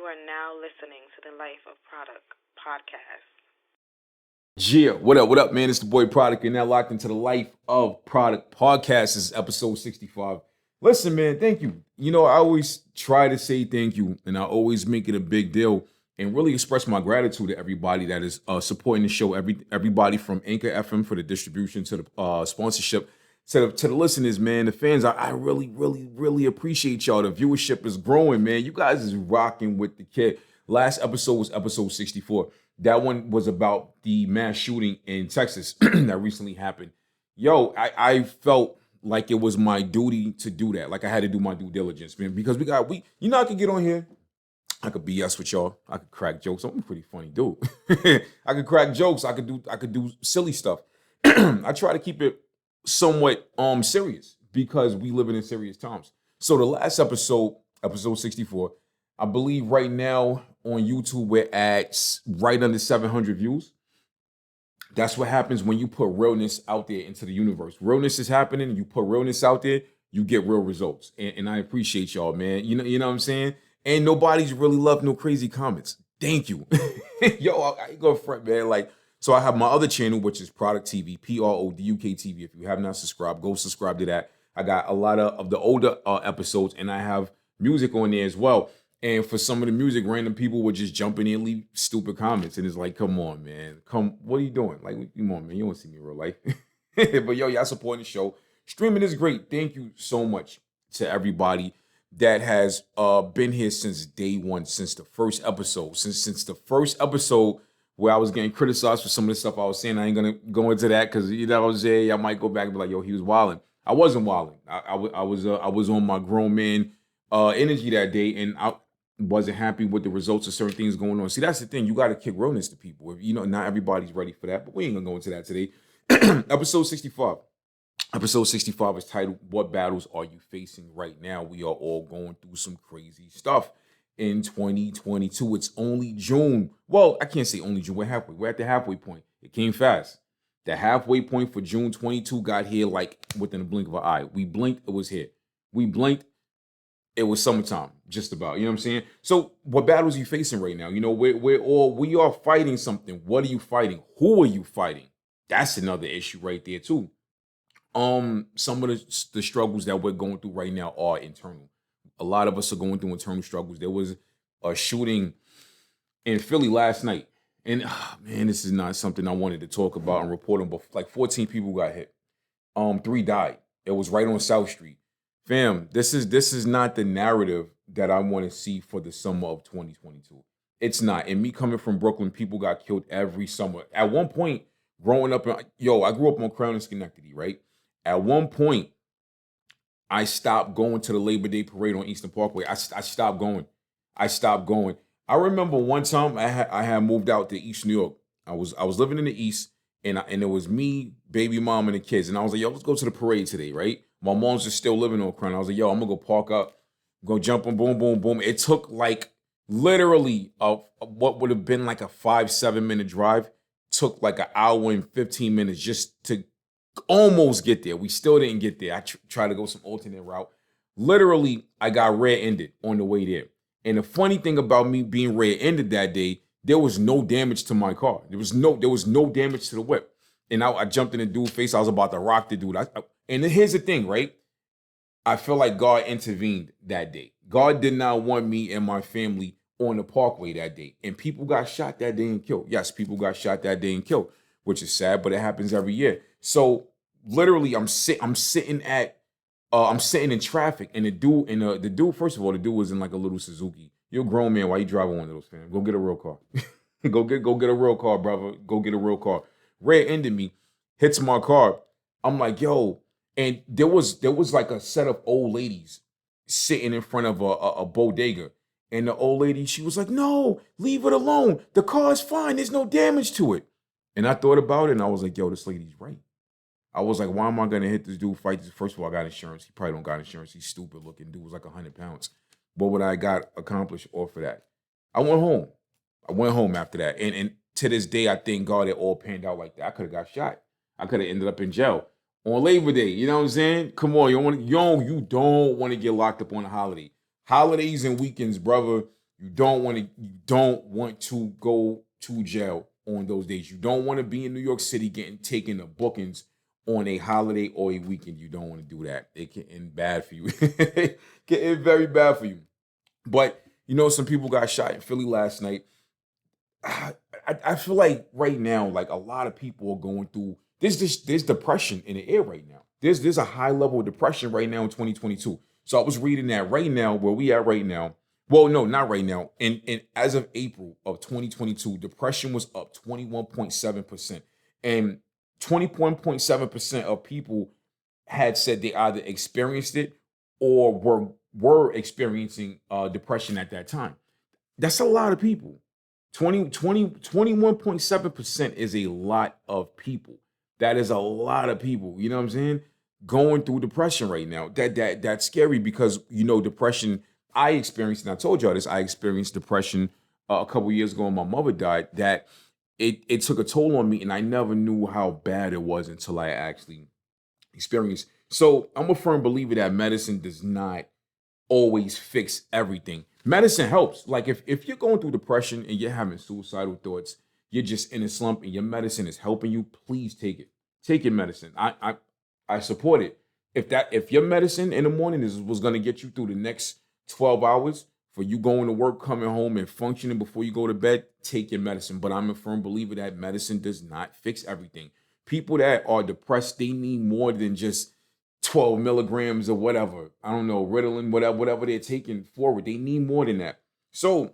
are now listening to the Life of Produk podcast. Yeah, what up, man? It's the boy Produk. You're now locked into the Life of Produk podcast. This is episode 65. Listen, man, thank you. You know, I always try to say thank you, and I always make it a big deal and really express my gratitude to everybody that is supporting the show. Everybody from Anchor FM for the distribution to the sponsorship to the listeners, man, the fans. I really appreciate y'all. The viewership is growing, man. You guys is rocking with the kid. Last episode was episode 64. That one was about the mass shooting in Texas that recently happened. Yo, I felt like it was my duty to do that. Like I had to do my due diligence, man, because I could get on here. I could BS with y'all. I could crack jokes. I'm a pretty funny dude. I could crack jokes. I could do silly stuff. I try to keep it somewhat serious because we living in serious times. So the last episode 64, I believe right now on YouTube we're at right under 700 views. That's what happens when you put realness out there into the universe. Realness is happening. You put realness out there, you get real results. And I appreciate y'all, man. You know what I'm saying? And nobody's really left no crazy comments. Thank you. Yo, I ain't gonna front, man. Like, so I have my other channel, which is Produk TV, Produk TV. If you have not subscribed, go subscribe to that. I got a lot of the older episodes, and I have music on there as well. And for some of the music, random people would just jump in and leave stupid comments. And it's like, come on, man. What are you doing? Like, come on, man. You don't see me in real life. But yo, y'all supporting the show. Streaming is great. Thank you so much to everybody that has been here since day one, since the first episode. Since the first episode where I was getting criticized for some of the stuff I was saying. I ain't going to go into that because, you know what I'm saying? I might go back and be like, yo, he was wilding. I wasn't wilding. I was on my grown man energy that day, and I wasn't happy with the results of certain things going on. See, that's the thing. You got to kick realness to people. You know, not everybody's ready for that, but we ain't going to go into that today. Episode 65. Episode 65 is titled, What Battles Are You Facing Right Now? We are all going through some crazy stuff in 2022. It's only June. Well, I can't say only June. We're halfway. We're at the halfway point. It came fast. The halfway point for June 22 got here like within a blink of an eye. We blinked, it was here. We blinked, it was summertime, just about. You know what I'm saying? So what battles are you facing right now? You know, we are fighting something. What are you fighting? Who are you fighting? That's another issue right there too. Some of the struggles that we're going through right now are internal. A lot of us are going through internal struggles. There was a shooting in Philly last night. And man, this is not something I wanted to talk about and report on, but like 14 people got hit. 3 died. It was right on South Street. Fam, this is not the narrative that I want to see for the summer of 2022. It's not. And me coming from Brooklyn, people got killed every summer. At one point, growing up, I grew up on Crown and Schenectady, right? At one point, I stopped going to the Labor Day parade on Eastern Parkway. I stopped going. I remember one time I had moved out to East New York. I was living in the East, and it was me, baby mom, and the kids. And I was like, yo, let's go to the parade today, right? My mom's just still living on Crown. I was like, yo, I'm gonna go park up, go jump on, boom, boom, boom. It took like literally what would have been like a 5-7 minute drive. Took like an hour and 15 minutes just to almost get there. We still didn't get there. I tried to go some alternate route. Literally, I got rear-ended on the way there. And the funny thing about me being rear-ended that day, there was no damage to my car. There was no damage to the whip. And I jumped in the dude's face. I was about to rock the dude. And here's the thing, right? I feel like God intervened that day. God did not want me and my family on the parkway that day. And people got shot that day and killed. Yes, people got shot that day and killed, which is sad, but it happens every year. So literally, I'm sitting in traffic, and the dude, first of all, the dude was in like a little Suzuki. You're a grown man. Why you driving one of those, fam? Go get a real car. go get a real car, brother. Go get a rear car. Rear-ended me, hits my car. I'm like, yo, and there was like a set of old ladies sitting in front of a bodega. And the old lady, she was like, no, leave it alone. The car's fine. There's no damage to it. And I thought about it, and I was like, yo, this lady's right. I was like, why am I going to hit this dude, fight this? First of all, I got insurance. He probably don't got insurance. He's stupid looking. Dude was like 100 pounds. What would I got accomplished off of that? I went home after that. And to this day, I thank God it all panned out like that. I could have got shot. I could have ended up in jail on Labor Day. You know what I'm saying? Come on, you don't want to get locked up on a holiday. Holidays and weekends, brother, You don't want to go to jail on those days. You don't want to be in New York City getting taken to bookings on a holiday or a weekend. You don't want to do that. It can end bad for you. It can end very bad for you. But some people got shot in Philly last night. I feel like right now, like a lot of people are going through there's depression in the air right now. There's a high level of depression right now in 2022. So I was reading that right now, where we at right now. Well, no, not right now. And as of April of 2022, depression was up 21.7%. And 21.7% of people had said they either experienced it or were experiencing depression at that time. That's a lot of people. 21.7% is a lot of people. That is a lot of people, you know what I'm saying? Going through depression right now. That's scary because depression, I experienced, and I told y'all this, I experienced depression a couple years ago when my mother died, that it took a toll on me, and I never knew how bad it was until I actually experienced. So I'm a firm believer that medicine does not always fix everything. Medicine helps. Like if you're going through depression and you're having suicidal thoughts, you're just in a slump and your medicine is helping you, please take it. Take your medicine. I support it. If your medicine in the morning was going to get you through the next 12 hours for you going to work, coming home and functioning before you go to bed, take your medicine. But I'm a firm believer that medicine does not fix everything. People that are depressed, they need more than just 12 milligrams or whatever. I don't know, Ritalin, whatever they're taking forward. They need more than that. So,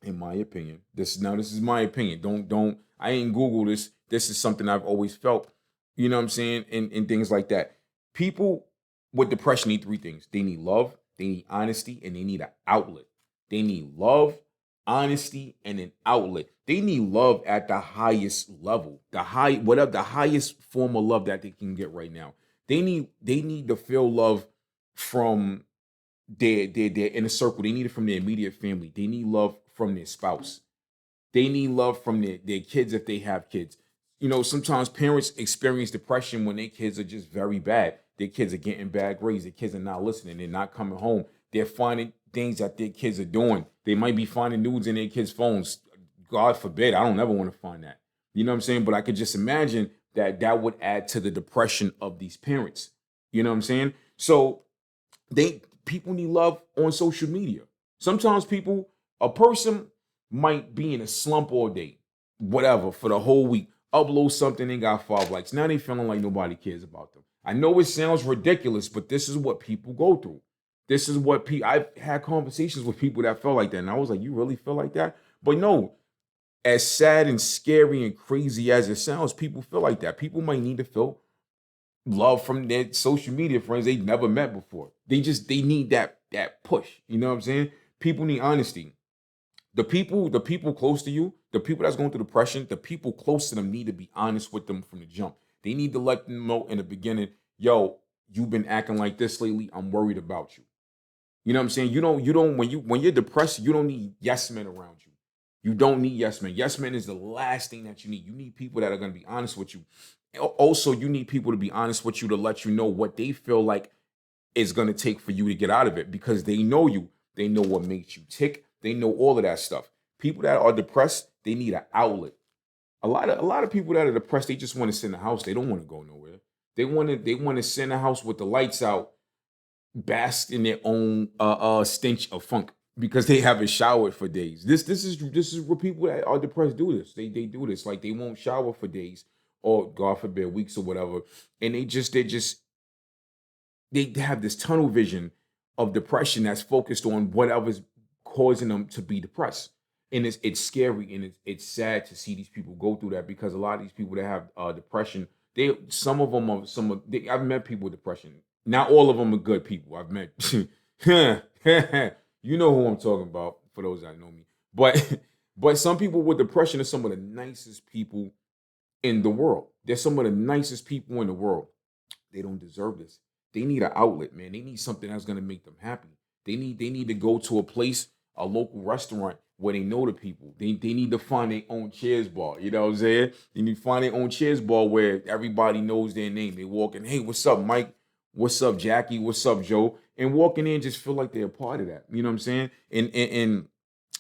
in my opinion, this is my opinion. Don't I ain't Google this. This is something I've always felt. You know what I'm saying? And things like that. People with depression need three things. They need love, they need honesty, and they need an outlet. They need love, honesty, and an outlet. They need love at the highest level. Whatever the highest form of love that they can get right now. They need to feel love from their inner circle. They need it from their immediate family. They need love from their spouse. They need love from their kids if they have kids. Sometimes parents experience depression when their kids are just very bad. Their kids are getting bad grades. Their kids are not listening. They're not coming home. They're finding things that their kids are doing. They might be finding nudes in their kids' phones. God forbid. I don't ever want to find that. You know what I'm saying? But I could just imagine that would add to the depression of these parents. You know what I'm saying? So people need love on social media. Sometimes a person might be in a slump all day, whatever, for the whole week, upload something and got 5 likes. Now they feeling like nobody cares about them. I know it sounds ridiculous, but this is what people go through. This is what I've had conversations with people that felt like that. And I was like, you really feel like that? But no, as sad and scary and crazy as it sounds, people feel like that. People might need to feel love from their social media friends they never met before. They need that push. You know what I'm saying? People need honesty. The people close to you, the people that's going through depression, the people close to them need to be honest with them from the jump. They need to let them know in the beginning, yo, you've been acting like this lately. I'm worried about you. You know what I'm saying? You don't when you're depressed, you don't need yes men around you. You don't need yes men. Yes men is the last thing that you need. You need people that are going to be honest with you. Also, you need people to be honest with you to let you know what they feel like is going to take for you to get out of it because they know you. They know what makes you tick. They know all of that stuff. People that are depressed, they need an outlet. A lot of people that are depressed, they just want to sit in the house. They don't want to go nowhere. They want to sit in the house with the lights out, bask in their own stench of funk because they haven't showered for days. This is what people that are depressed do this. They do this. Like they won't shower for days or God forbid weeks or whatever. And they have this tunnel vision of depression that's focused on whatever's causing them to be depressed. And it's scary and it's sad to see these people go through that because a lot of these people that have depression, I've met people with depression. Not all of them are good people. I've met you know who I'm talking about for those that know me. But but some people with depression are some of the nicest people in the world. They're some of the nicest people in the world. They don't deserve this. They need an outlet, man. They need something that's gonna make them happy. They need to go to a place, a local restaurant where they know the people. They need to find their own cheers bar. You know what I'm saying? They need to find their own cheers bar where everybody knows their name. They walk in, hey, what's up, Mike? What's up, Jackie? What's up, Joe? And walking in just feel like they're a part of that. You know what I'm saying? And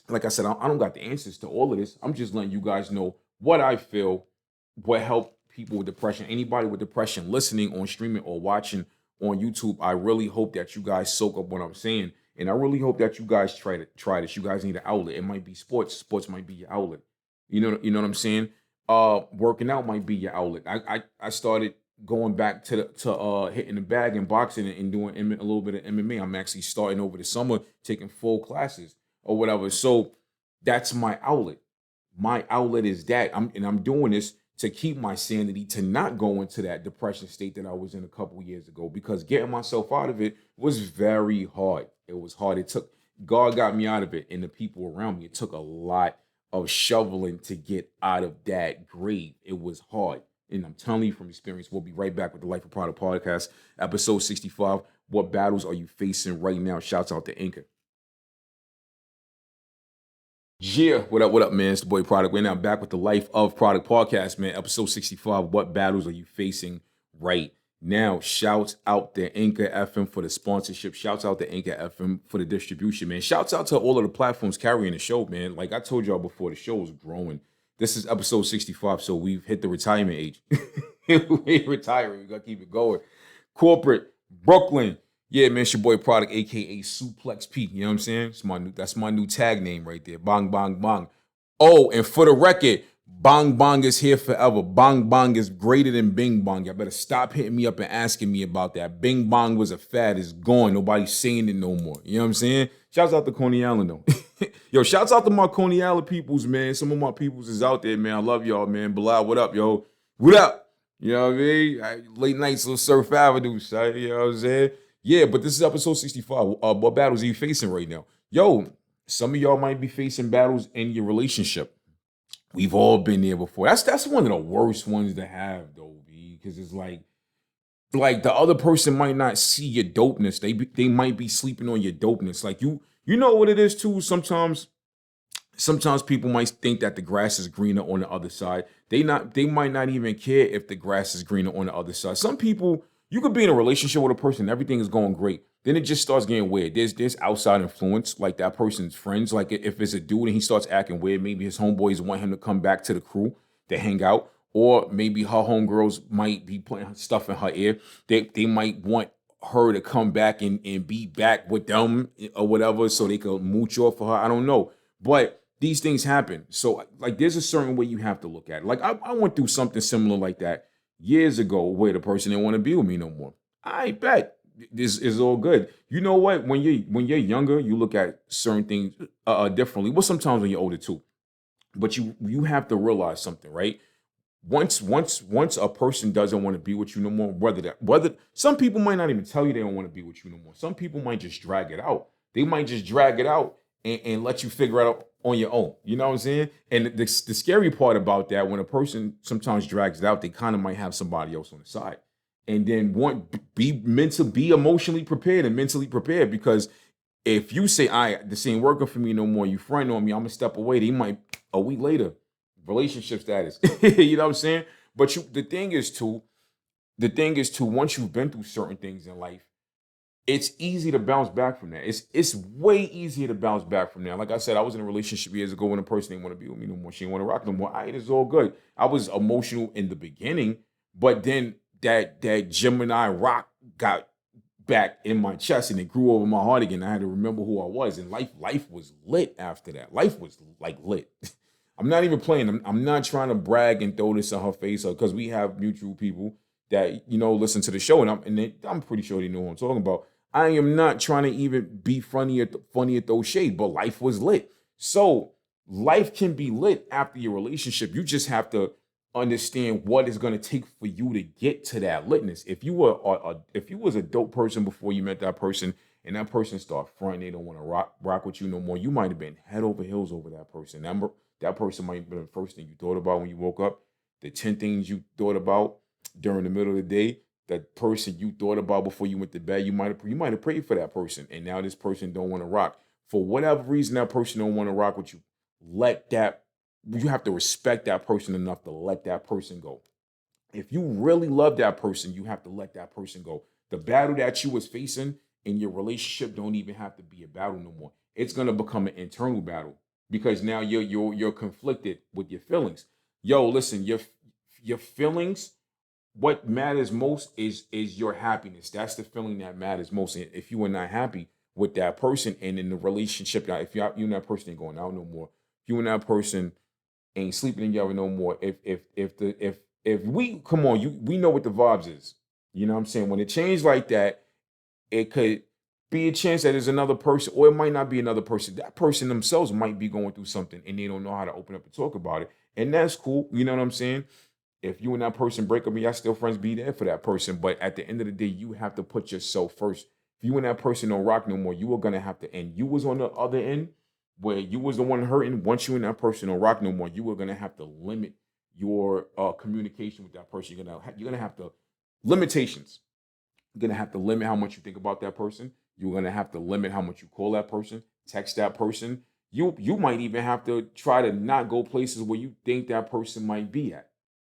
like I said, I don't got the answers to all of this. I'm just letting you guys know what I feel, what help people with depression. Anybody with depression listening on streaming or watching on YouTube, I really hope that you guys soak up what I'm saying. And I really hope that you guys try this. You guys need an outlet. It might be sports. Sports might be your outlet. You know what I'm saying? Working out might be your outlet. I started going back to hitting the bag and boxing and doing a little bit of MMA. I'm actually starting over the summer taking full classes or whatever. So that's my outlet. My outlet is that. I'm doing this to keep my sanity, to not go into that depression state that I was in a couple years ago, because getting myself out of it was very hard. It was hard. It took God got me out of it, and the people around me. It took a lot of shoveling to get out of that grave. It was hard. And I'm telling you from experience. We'll be right back with the Life of Product podcast, episode 65. What battles are you facing right now? Shouts out to Anchor. Yeah, what up, man? It's the boy Produk. We're now back with the Life of Product podcast, man. Episode 65. What battles are you facing right now? Shouts out to Anchor FM for the sponsorship. Shouts out to Anchor FM for the distribution, man. Shouts out to all of the platforms carrying the show, man. Like I told y'all before, the show was growing. This is episode 65, so we've hit the retirement age. We ain't retiring. We got to keep it going. Corporate, Brooklyn. Yeah, man, it's your boy Produk, aka Suplex P. You know what I'm saying? That's my new tag name right there. Bang, bang, bang. Oh, and for the record, Bang Bang is here forever. Bang Bang is greater than Bing Bong. Y'all better stop hitting me up and asking me about that. Bing Bong was a fad. It's gone. Nobody's saying it no more. You know what I'm saying? Shouts out to Coney Island, though. Yo, shouts out to my Coney Island peoples, man. Some of my peoples is out there, man. I love y'all, man. Bilal, what up, yo? What up? You know what I mean? Late nights on Surf Avenue, son. You know what I'm saying? Yeah, but this is episode 65. What battles are you facing right now? Yo, some of y'all might be facing battles in your relationship. We've all been there before. That's one of the worst ones to have, though, because it's like the other person might not see your dopeness. They might be sleeping on your dopeness. Like you know what it is too. Sometimes people might think that the grass is greener on the other side. They might not even care if the grass is greener on the other side. Some people, you could be in a relationship with a person, everything is going great. Then it just starts getting weird. There's outside influence, like that person's friends. Like if it's a dude and he starts acting weird, maybe his homeboys want him to come back to the crew to hang out. Or maybe her homegirls might be putting stuff in her ear. They might want her to come back and be back with them or whatever so they could mooch off for her. I don't know. But these things happen. So like there's a certain way you have to look at it. Like I went through something similar like that years ago where the person didn't want to be with me no more. I bet this is all good. You know what? When you're younger, you look at certain things differently. Well, sometimes when you're older too. But you have to realize something, right? Once a person doesn't want to be with you no more, whether some people might not even tell you they don't want to be with you no more. Some people might just drag it out. They might just drag it out and let you figure it out on your own. You know what I'm saying? And the scary part about that, when a person sometimes drags it out, they kind of might have somebody else on the side. And then be emotionally prepared and mentally prepared, because if you say, this ain't working for me no more, you front on me, I'm gonna step away, they might a week later, relationship status. You know what I'm saying? But the thing is too, once you've been through certain things in life, it's easy to bounce back from that. It's way easier to bounce back from that. Like I said, I was in a relationship years ago when a person didn't want to be with me no more. She didn't want to rock no more. It's all good. I was emotional in the beginning, but then that Gemini rock got back in my chest and it grew over my heart again. I had to remember who I was, and life was lit after that. Life was like lit. I'm not even playing. I'm not trying to brag and throw this in her face, because we have mutual people that listen to the show, and I'm pretty sure they know what I'm talking about. I am not trying to even be funny or throw shade, but life was lit. So life can be lit after your relationship. You just have to understand what it's going to take for you to get to that litness. If you was a dope person before you met that person, and that person start fronting, they don't want to rock with you no more, you might have been head over heels over that person. That person might have been the first thing you thought about when you woke up, the 10 things you thought about during the middle of the day, that person you thought about before you went to bed. You might have prayed for that person, and now this person don't want to rock. For whatever reason, that person don't want to rock with you. You have to respect that person enough to let that person go. If you really love that person, you have to let that person go. The battle that you was facing in your relationship don't even have to be a battle no more. It's going to become an internal battle. because now you're conflicted with your feelings. Yo, listen, your feelings, what matters most is your happiness. That's the feeling that matters most. And if you are not happy with that person and in the relationship, now if you and that person ain't going out no more, if you and that person ain't sleeping together no more, if we come on, we know what the vibes is. You know what I'm saying? When it changed like that, it could be a chance that there's another person, or it might not be another person. That person themselves might be going through something and they don't know how to open up and talk about it. And that's cool. You know what I'm saying? If you and that person break up and y'all still friends, be there for that person. But at the end of the day, you have to put yourself first. If you and that person don't rock no more, you are gonna have to end. You was on the other end where you was the one hurting. Once you and that person don't rock no more, you are gonna have to limit your communication with that person. You're gonna have to limitations. You're gonna have to limit how much you think about that person. You're gonna have to limit how much you call that person, text that person. You might even have to try to not go places where you think that person might be at.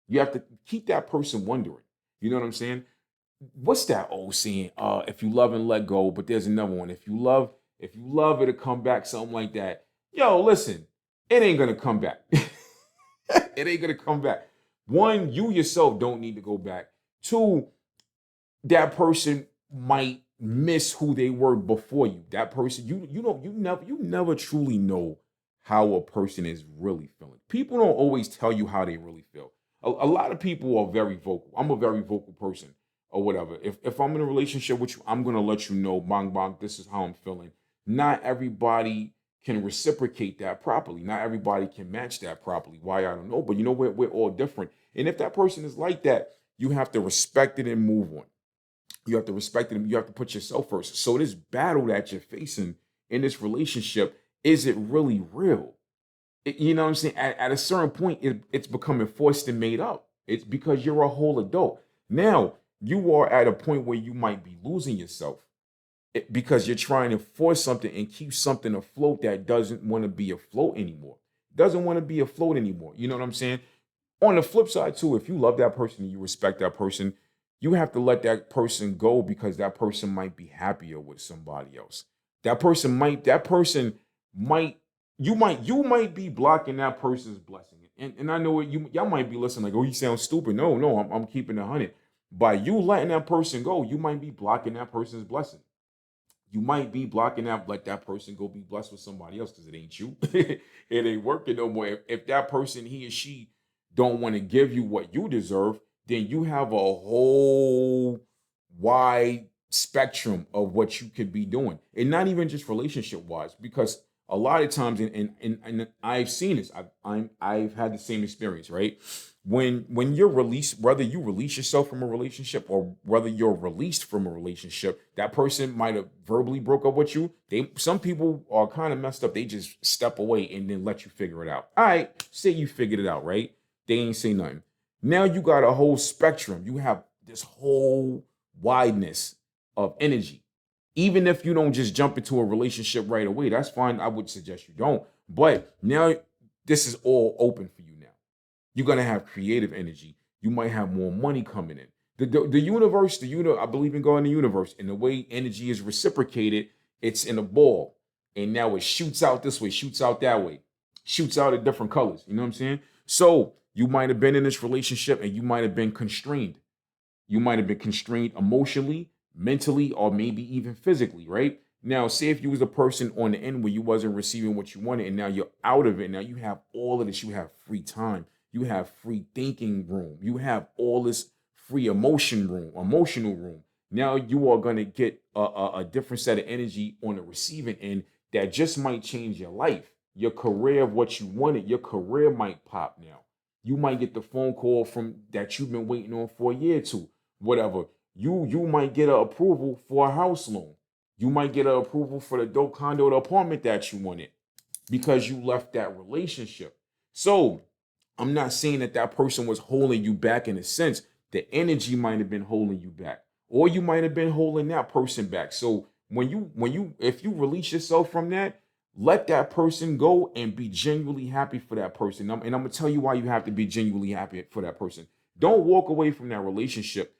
You have to keep that person wondering. You know what I'm saying? What's that old saying? If you love and let go, but there's another one. If you love it'll come back, something like that. Yo, listen, it ain't gonna come back. It ain't gonna come back. One, you yourself don't need to go back. Two, that person might miss who they were before you. That person, you never truly know how a person is really feeling. People don't always tell you how they really feel. A lot of people are very vocal. I'm a very vocal person or whatever. If I'm in a relationship with you, I'm gonna let you know, bang bang, this is how I'm feeling. Not everybody can reciprocate that properly. Not everybody can match that properly. Why, I don't know. But you know, we're all different. And if that person is like that, you have to respect it and move on. You have to respect it. You have to put yourself first. So this battle that you're facing in this relationship, is it really real? You know what I'm saying? At a certain point, it's becoming forced and made up. It's because you're a whole adult. Now, you are at a point where you might be losing yourself because you're trying to force something and keep something afloat that doesn't want to be afloat anymore. Doesn't want to be afloat anymore. You know what I'm saying? On the flip side, too, if you love that person and you respect that person, you have to let that person go because that person might be happier with somebody else. That person might, you might be blocking that person's blessing. And I know y'all might be listening like, oh, you sound stupid. No, I'm keeping 100. By you letting that person go, you might be blocking that person's blessing. You might be blocking that, let that person go be blessed with somebody else because it ain't you. It ain't working no more. If that person, he or she, don't want to give you what you deserve, then you have a whole wide spectrum of what you could be doing. And not even just relationship wise, because a lot of times, and I've seen this, I've had the same experience, right? When you're released, whether you release yourself from a relationship or whether you're released from a relationship, that person might have verbally broke up with you. Some people are kind of messed up. They just step away and then let you figure it out. All right, say you figured it out, right? They ain't say nothing. Now you got a whole spectrum. You have this whole wideness of energy. Even if you don't just jump into a relationship right away, that's fine. I would suggest you don't. But now this is all open for you now. You're gonna have creative energy. You might have more money coming in. The universe, I believe in God in the universe, and the way energy is reciprocated, it's in a ball, and now it shoots out this way, shoots out that way, shoots out at different colors. You know what I'm saying? So you might have been in this relationship, and you might have been constrained. You might have been constrained emotionally, mentally, or maybe even physically, right? Now, say if you was a person on the end where you wasn't receiving what you wanted, and now you're out of it. Now you have all of this. You have free time. You have free thinking room. You have all this free emotional room. Now you are going to get a different set of energy on the receiving end that just might change your life, your career, of what you wanted. Your career might pop now. You might get the phone call from that you've been waiting on for a year or two, whatever. You might get an approval for a house loan. You might get an approval for the dope condo, the apartment that you wanted because you left that relationship. So I'm not saying that person was holding you back in a sense. The energy might have been holding you back, or you might have been holding that person back. So if you release yourself from that, let that person go and be genuinely happy for that person. And I'm gonna tell you why you have to be genuinely happy for that person. Don't walk away from that relationship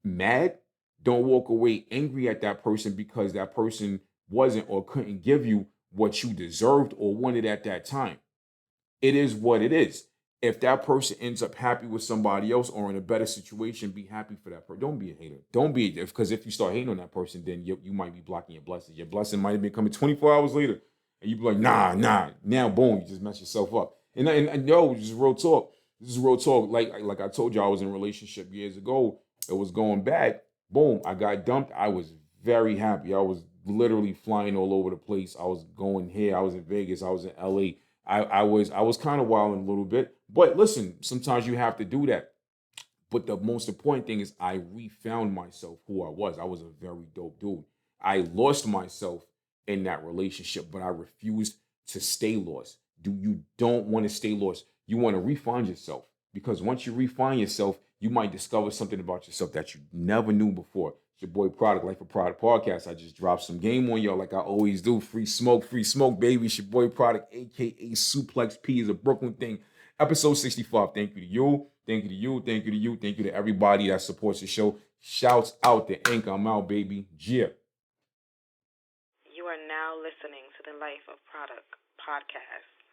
mad. Don't walk away angry at that person because that person wasn't or couldn't give you what you deserved or wanted at that time. It is what it is. If that person ends up happy with somebody else or in a better situation, be happy for that person. Don't be a hater. Don't be, because if you start hating on that person, then you might be blocking your blessings. Your blessing might have been coming 24 hours later, and you be like, nah. Now, boom, you just mess yourself up. And yo, just real talk. This is real talk. Like I told you, I was in a relationship years ago. It was going bad. Boom, I got dumped. I was very happy. I was literally flying all over the place. I was going here. I was in Vegas. I was in LA. I was kind of wilding a little bit, but listen, sometimes you have to do that. But the most important thing is I refound myself, who I was. I was a very dope dude. I lost myself in that relationship, but I refused to stay lost. You don't want to stay lost. You want to refine yourself, because once you refine yourself, you might discover something about yourself that you never knew before. It's your boy Produk, Life of Produk podcast. I just dropped some game on y'all like I always do. Free smoke, baby. It's your boy Produk, aka Suplex P, is a Brooklyn thing. Episode 65. Thank you to you. Thank you to you. Thank you to you. Thank you to everybody that supports the show. Shouts out to Ink. I'm out, baby. Yeah. You are now listening to the Life of Produk podcast.